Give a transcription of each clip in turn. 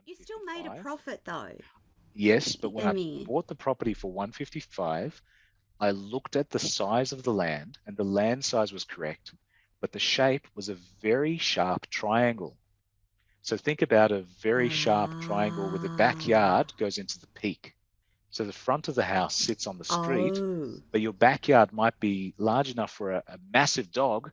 You still made a 155. profit though, Yes, but when I Amir. bought the property for 155, I looked at the size of the land and the land size was correct, but the shape was a very sharp triangle. So think about a very sharp triangle where the Ah. backyard goes into the peak. So the front of the house sits on the street, Oh. but your backyard might be large enough for a massive dog.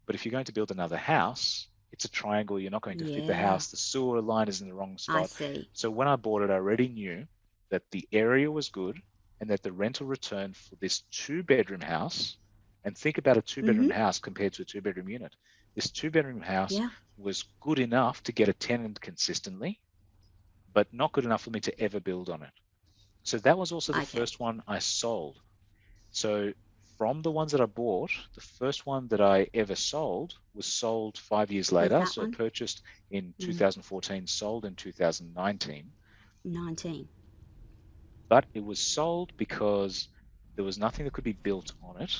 But if you're going to build another house, it's a triangle. You're not going to fit the Yeah. house. The sewer line is in the wrong I spot. see. So when I bought it, I already knew that the area was good and that the rental return for this two-bedroom house, and think about a two-bedroom Mm-hmm. house compared to a two-bedroom unit. This two-bedroom house Yeah. was good enough to get a tenant consistently, but not good enough for me to ever build on it. So that was also the Okay. first one I sold. So from the ones that I bought, the first one that I ever sold was sold 5 years Was later. that So one? purchased in Mm, 2014, sold in 2019. 19. But it was sold because there was nothing that could be built on it.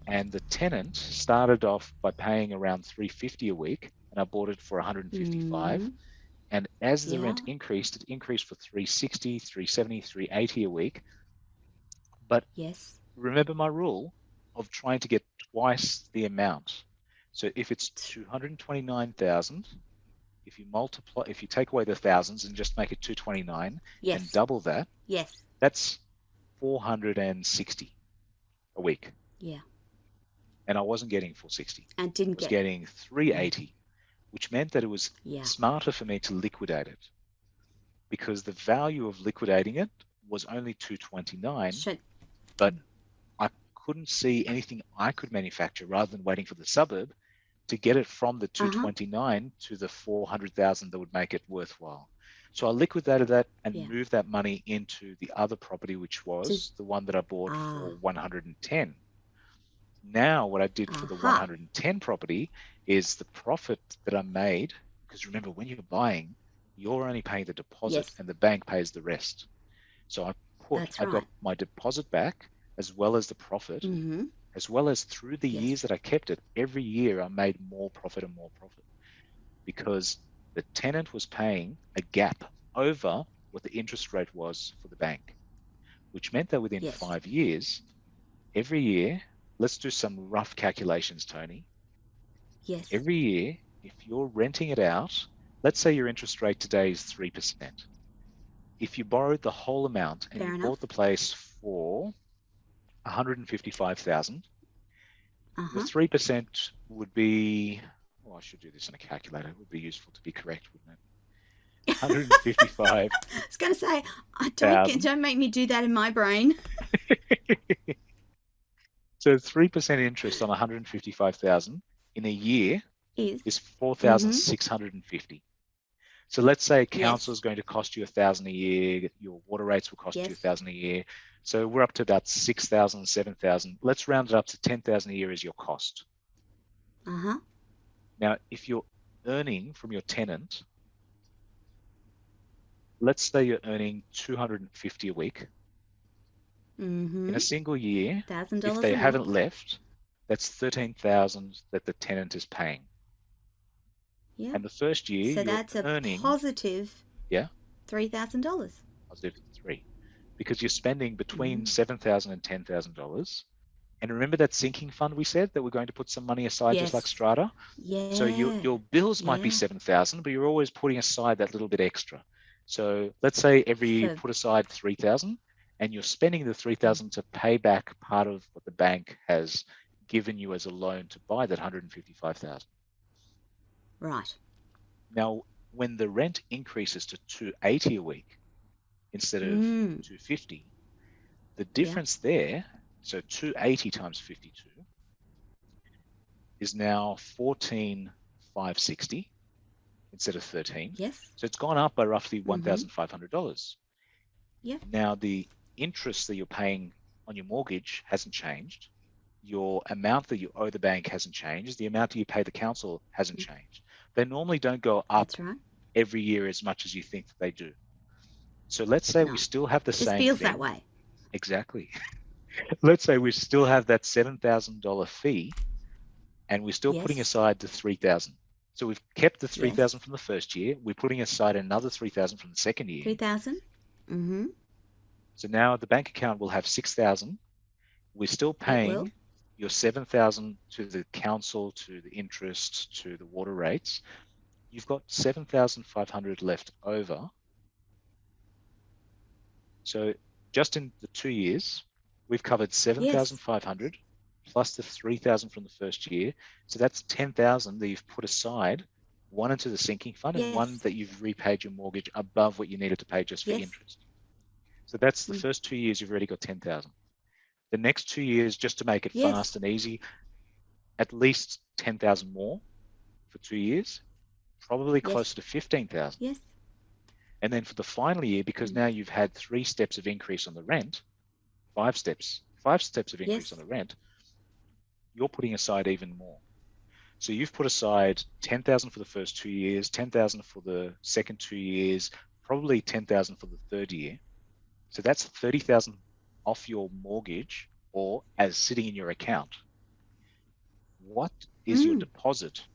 And the tenant started off by paying around 350 a week, and I bought it for 155. Mm, And as the yeah. rent increased, it increased for 360, 370, 380 a week. But Yes. remember my rule of trying to get twice the amount. So if it's 229,000, if you take away the thousands and just make it 229 and Yes. double that, Yes. that's 460 a week. Yeah. And I wasn't getting 460. And I didn't was get. getting Mm, 380, which meant that it was yeah. smarter for me to liquidate it because the value of liquidating it was only 229, Should. but I couldn't see anything I could manufacture rather than waiting for the suburb to get it from the Uh huh. 229 to the 400,000 that would make it worthwhile. So I liquidated that and Yeah. moved that money into the other property, which To. was the one that I bought Ah. for 110. Now, what I did for the Aha. 110 property is the profit that I made, because remember, when you're buying, you're only paying the deposit Yes. and the bank pays the rest. So That's I got right. my deposit back as well as the profit, Mm-hmm. as well as through the years Yes. that I kept it, every year I made more profit and more profit because the tenant was paying a gap over what the interest rate was for the bank, which meant that within Yes. 5 years, every year, let's do some rough calculations, Tony. Yes. Every year, if you're renting it out, let's say your interest rate today is 3%. If you borrowed the whole amount and Fair you bought enough. the place for 155,000, Uh the huh. 3% would be, oh, I should do this on a calculator. It would be useful to be correct, wouldn't it? I 155,000. was going to say, don't make me do that in my brain. So 3% interest on 155,000 in a year Is. is Mm-hmm. 4,650. So let's say council Yes. is going to cost you 1,000 a year. Your water rates will cost you Yes. 1,000 a year. So we're up to about 6,000, 7,000. Let's round it up to 10,000 a year as your cost. Uh huh. Now, if you're earning from your tenant, let's say you're earning 250 a week in Mm-hmm. a single year, thousand if dollars they a haven't week. left, that's 13,000 that the tenant is paying. Yeah. And the first year So you're that's a earning, positive yeah, $3,000. positive three, because you're spending between Mm. $7,000 and $10,000. And remember that sinking fund we said that we're going to put some money aside, just like Yes. Strata. So Yeah. your bills might be Yeah. 7,000, but you're always putting aside that little bit extra. So let's say every year you For. put aside 3,000, and you're spending the Mm. 3,000 to pay back part of what the bank has given you as a loan to buy that 155,000. Right. Now, when the rent increases to 280 a week instead of Mm. 250, the Yeah. difference there, so 280 times 52 is now 14,560 instead of 13. Yes. So it's gone up by roughly Mm-hmm. $1,500. Yeah. Now, the interest that you're paying on your mortgage hasn't changed. Your amount that you owe the bank hasn't changed. The amount that you pay the council hasn't Mm. changed. They normally don't go up That's right. every year as much as you think that they do. So let's say we No. still have the Just same feels that thing. way. Exactly. Let's say we still have that $7,000 fee and we're still putting Yes. aside the 3,000. So we've kept the Yes. 3,000 from the first year. We're putting aside another 3,000 from the second year. 3,000. Mm-hmm. So now the bank account will have 6,000. We're still It will. paying your 7,000 to the council, to the interest, to the water rates. You've got 7,500 left over. So just in the 2 years, we've covered Yes. 7,500 plus the 3,000 from the first year. So that's 10,000 that you've put aside, one into the sinking fund and one Yes. that you've repaid your mortgage above what you needed to pay just for Yes. interest. So that's the Mm. first 2 years, you've already got 10,000. The next 2 years, just to make it fast Yes. and easy, at least 10,000 more for 2 years, probably closer Yes. to 15,000. Yes. And then for the final year, because Mm. now you've had 3 steps of increase on the rent, 5 steps of increase on Yes. the rent, you're putting aside even more. So you've put aside 10,000 for the first 2 years, 10,000 for the second 2 years, probably 10,000 for the third year. So that's 30,000 off your mortgage or as sitting in your account. What is your Mm. deposit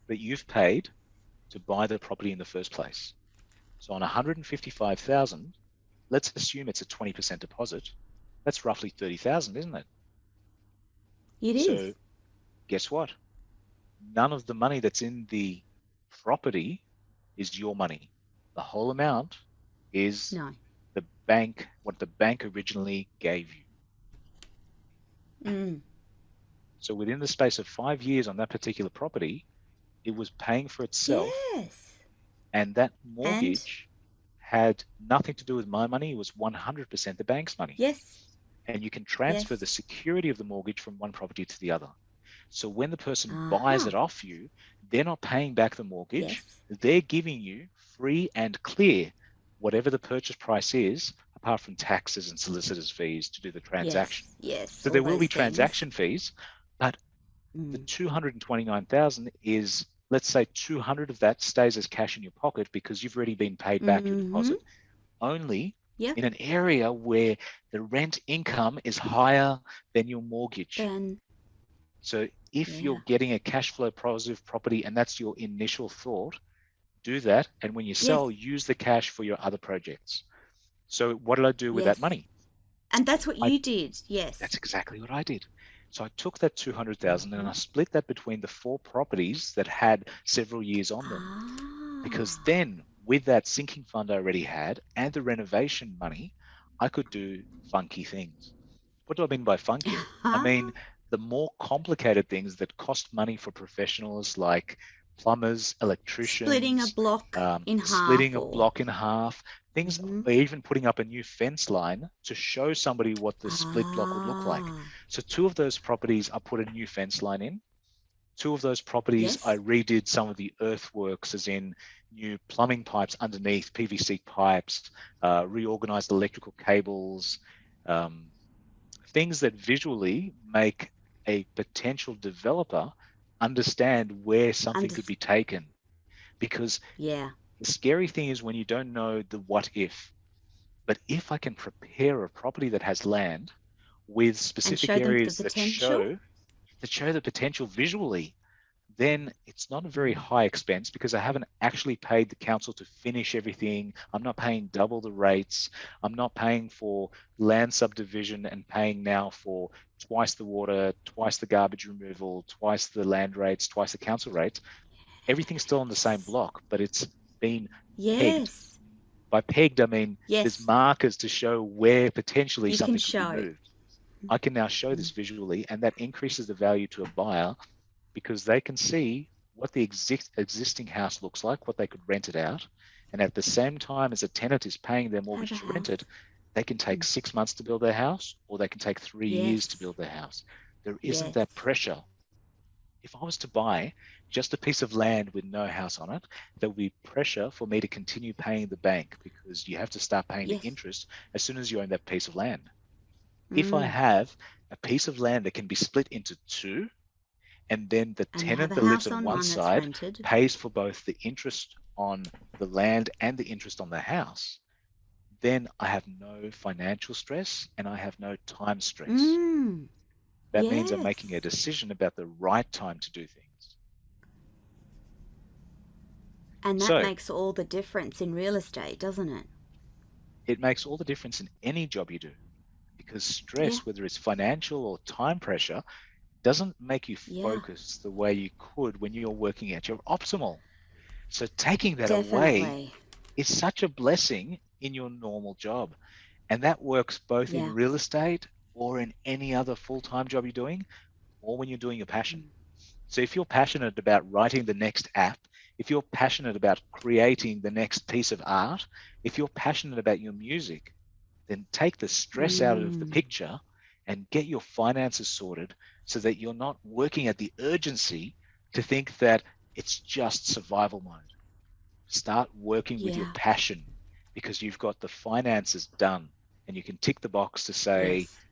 that you've paid to buy the property in the first place? So on 155,000, let's assume it's a 20% deposit. That's roughly 30,000, isn't it? It So is. guess what? None of the money that's in the property is your money. The whole amount is No. the bank, what the bank originally gave you. Mm. So within the space of 5 years on that particular property, it was paying for itself, Yes. and that And mortgage had nothing to do with my money. It was 100% the bank's money. yes. And you can transfer the Yes. security of the mortgage from one property to the other. So when the person buys it Uh-huh. off you, they're not paying back the mortgage. Yes. They're giving you free and clear whatever the purchase price is, apart from taxes and solicitors' fees to do the transaction. Yes. Yes. So All there will those be things. transaction fees, but the Mm. 229,000 is, let's say 200 of that stays as cash in your pocket because you've already been paid back your Mm-hmm. deposit, only Yep. in an area where the rent income is higher than your mortgage. Then So if yeah. you're getting a cash flow positive property and that's your initial thought, do that. And when you Yes. sell, use the cash for your other projects. So what did I do with that Yes. money? And that's what I you did. That's Yes. exactly what I did. So I took that 200,000 and Mm-hmm. I split that between the 4 properties that had several years on them, because Ah. then with that sinking fund I already had and the renovation money, I could do funky things. What do I mean by funky? I mean the more complicated things that cost money for professionals like plumbers, Splitting a electricians, block in splitting half a or block in half, things, mm-hmm. or even putting up a new fence line to show somebody what the split block would look like. Ah. So two of those properties, I put a new fence line in. Two of those properties, I Yes. redid some of the earthworks, as in new plumbing pipes underneath, PVC pipes, reorganized electrical cables, um, things that visually make a potential developer understand where something Under could be taken. Because yeah. the scary thing is when you don't know the what if. But if I can prepare a property that has land with And specific show them the areas potential. that show the potential visually, then it's not a very Mm. high expense because I haven't actually paid the council to finish everything. I'm not paying double the rates. I'm not paying for land subdivision and paying now for twice the water, twice the garbage removal, twice the land rates, twice the council rates. Everything's still on the same Yes. block, but it's been pegged. Yes. By pegged, I mean there's Yes. markers to show where potentially You can something could be show. moved. I can now show this Mm. visually, and that increases the value to a buyer because they can see what the existing house looks like, what they could rent it out. And at the same time as a tenant is paying their Out of a mortgage to rent house. it, they can take Mm. 6 months to build their house or they can take 3 years to Yes. build their house. There isn't that Yes. pressure. If I was to buy just a piece of land with no house on it, there would be pressure for me to continue paying the bank because you have to start paying the Yes. interest as soon as you own that piece of land. If I Mm. have a piece of land that can be split into two, and then the And you have tenant a that lives house on on one one that's side rented. pays for both the interest on the land and the interest on the house, then I have no financial stress and I have no time stress. Mm. That means I'm making a Yes. decision about the right time to do things. And that So makes all the difference in real estate, doesn't it? it makes all the difference in any job you do because Yeah, stress, whether it's financial or time pressure, doesn't make you yeah, focus the way you could when you're working at your optimal. So taking that away definitely. is such a blessing in your normal job. And that works both in Yeah. real estate or in any other full-time job you're doing or when you're doing your passion. Mm. So if you're passionate about writing the next app, if you're passionate about creating the next piece of art, if you're passionate about your music, then take the stress out of the Mm. picture and get your finances sorted so that you're not working at the urgency to think that it's just survival mode. Start working with your Yeah. passion because you've got the finances done and you can tick the box to say, Yes.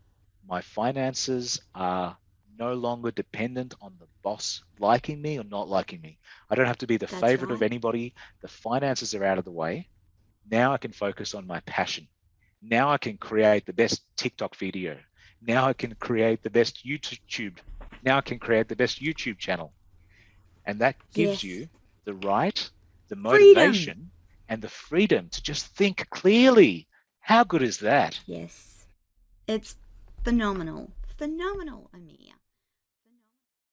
my finances are no longer dependent on the boss liking me or not liking me. I don't have to be the That's favorite of right. anybody. The finances are out of the way. Now I can focus on my passion. Now I can create the best TikTok video. Now I can create the best YouTube. Now I can create the best YouTube channel. And that gives Yes. you the right, the Freedom. motivation, and the freedom to just think clearly. How good is that? Yes. It's phenomenal. Phenomenal, Amir.